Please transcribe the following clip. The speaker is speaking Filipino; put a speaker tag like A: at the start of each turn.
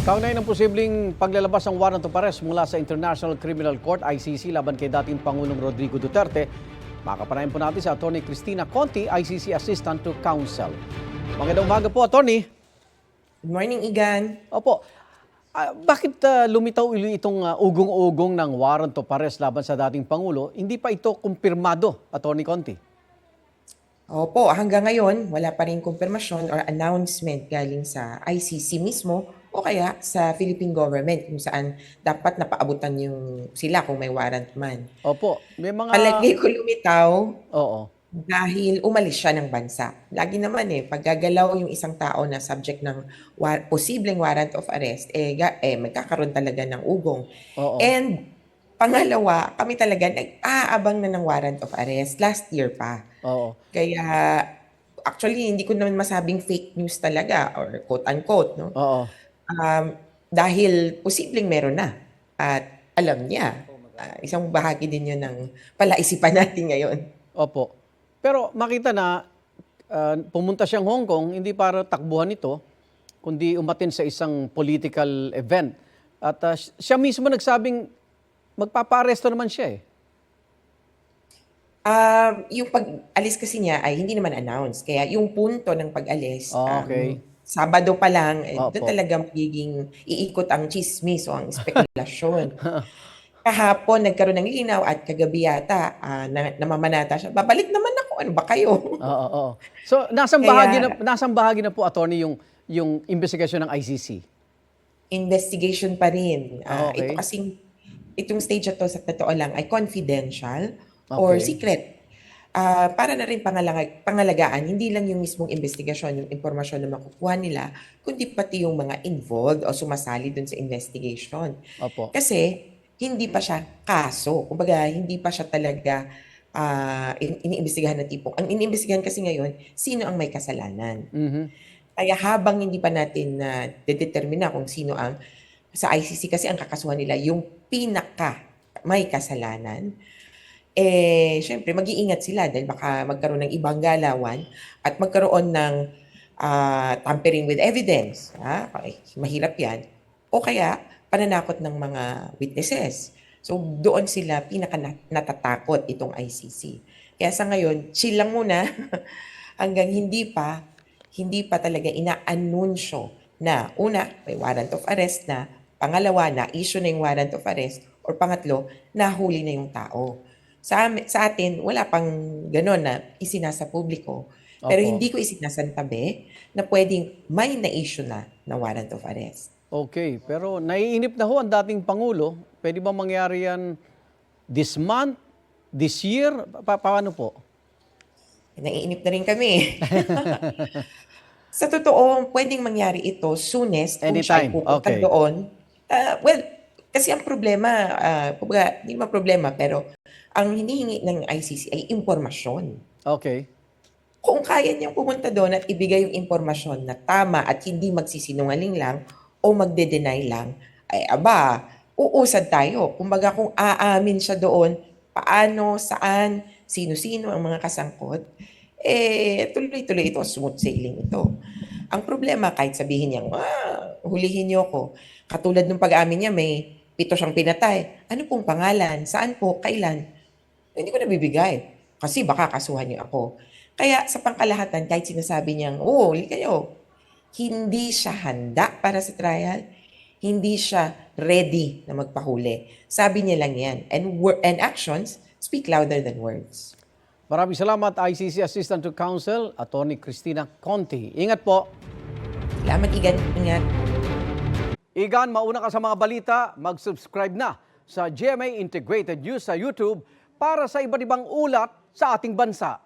A: Kaugnay ng posibleng paglalabas ng warrant of arrest mula sa International Criminal Court ICC laban kay dating Pangulong Rodrigo Duterte, makapanayan po natin si Atty. Cristina Conti, ICC Assistant to Counsel. Magandang umaga po, Atty.
B: Good morning, Igan.
A: Opo. Bakit lumitaw itong ugong-ugong ng warrant of arrest laban sa dating Pangulo? Hindi pa ito kumpirmado, Atty. Conti?
B: Opo, hanggang ngayon, wala pa rin kumpirmasyon or announcement galing sa ICC mismo o kaya sa Philippine government kung saan dapat napaabutan yung sila kung may warrant man.
A: Opo. May mga...
B: Palagay ko lumitaw
A: Oo.
B: dahil umalis siya ng bansa. Lagi naman paggagalaw yung isang tao na subject ng posibleng warrant of arrest, magkakaroon talaga ng ugong.
A: Oo.
B: And pangalawa, kami talaga nag-aabang na ng warrant of arrest last year pa.
A: Oo.
B: Kaya actually hindi ko naman masabing fake news talaga or quote-unquote, no?
A: Oo.
B: Dahil posibleng meron na at alam niya. Isang bahagi din yun ng palaisipan natin ngayon.
A: Opo. Pero makita na pumunta siyang Hong Kong hindi para takbuhan ito, kundi umatin sa isang political event. At siya mismo nagsabing magpapa-aresto naman siya eh.
B: Yung pag-alis kasi niya ay hindi naman announce. Kaya yung punto ng pag-alis,
A: Okay.
B: Sabado pa lang, doon
A: Opo.
B: talaga magiging iikot ang chismis o ang spekulasyon. Kahapon nagkaroon ng linaw at kagabi yata namamanata siya. Babalik naman ako. Ano ba kayo?
A: Oo, oo. So, nasang
B: Kaya
A: bahagi na po, attorney, yung investigasyon ng ICC?
B: investigation pa rin.
A: Okay.
B: Itong stage na to sa totoo lang ay confidential or
A: Okay.
B: secret. Para na rin pangalagaan, hindi lang yung mismong investigasyon, yung impormasyon na makukuha nila, kundi pati yung mga involved o sumasali dun sa investigation.
A: Opo.
B: Kasi hindi pa siya kaso. Kumbaga, hindi pa siya talaga iniimbestigahan ng tipong. Ang iniimbestigahan kasi ngayon, sino ang may kasalanan.
A: Mhm.
B: Kaya habang hindi pa natin determina kung sino ang sa ICC kasi ang kakasuhan nila yung pinaka may kasalanan, syempre mag-iingat sila dahil baka magkaroon ng ibang galawan at magkaroon ng tampering with evidence. Mahirap yan. O kaya pananakot ng mga witnesses. So doon sila pinaka natatakot itong ICC. Kaya sa ngayon, chill lang muna hanggang hindi pa talaga inaanunsyo na una, may warrant of arrest na, pangalawa, na-issue na yung warrant of arrest, or pangatlo, nahuli na yung tao. Sa atin, wala pang gano'n na isinasa publiko. Pero
A: Opo.
B: hindi ko isinasantabi na pwedeng may na-issue na warrant of arrest.
A: Okay. Pero naiinip na ho ang dating Pangulo. Pwede ba mangyari yan this month, this year? Paano po?
B: Naiinip na rin kami. Sa totoo, pwedeng mangyari ito soonest kung siya ay
A: Anytime.
B: pupunta
A: Okay.
B: doon. Kasi ang problema, hindi naman problema, pero ang hinihingi ng ICC ay impormasyon.
A: Okay.
B: Kung kaya niyang pumunta doon at ibigay yung impormasyon na tama at hindi magsisinungaling lang o magde-deny lang, ay uusad tayo. Kumbaga kung aamin siya doon, paano, saan, sino-sino ang mga kasangkot, tuloy-tuloy ito, smooth sailing ito. Ang problema, kahit sabihin niya, hulihin niyo ako. Katulad ng pag-amin niya, may 7 siyang pinatay. Ano pong pangalan? Saan po? Kailan? Hindi ko nabibigay. Kasi baka kasuhan niyo ako. Kaya sa pangkalahatan, kahit sinasabi niyang, huli kayo, hindi siya handa para sa trial. Hindi siya ready na magpahuli. Sabi niya lang yan. And actions speak louder than words.
A: Maraming salamat, ICC Assistant to Counsel, Atty. Cristina Conti. Ingat po.
B: Salamat, Igan. Ingat.
A: Igan, mauna ka sa mga balita, mag-subscribe na sa GMA Integrated News sa YouTube para sa iba't ibang ulat sa ating bansa.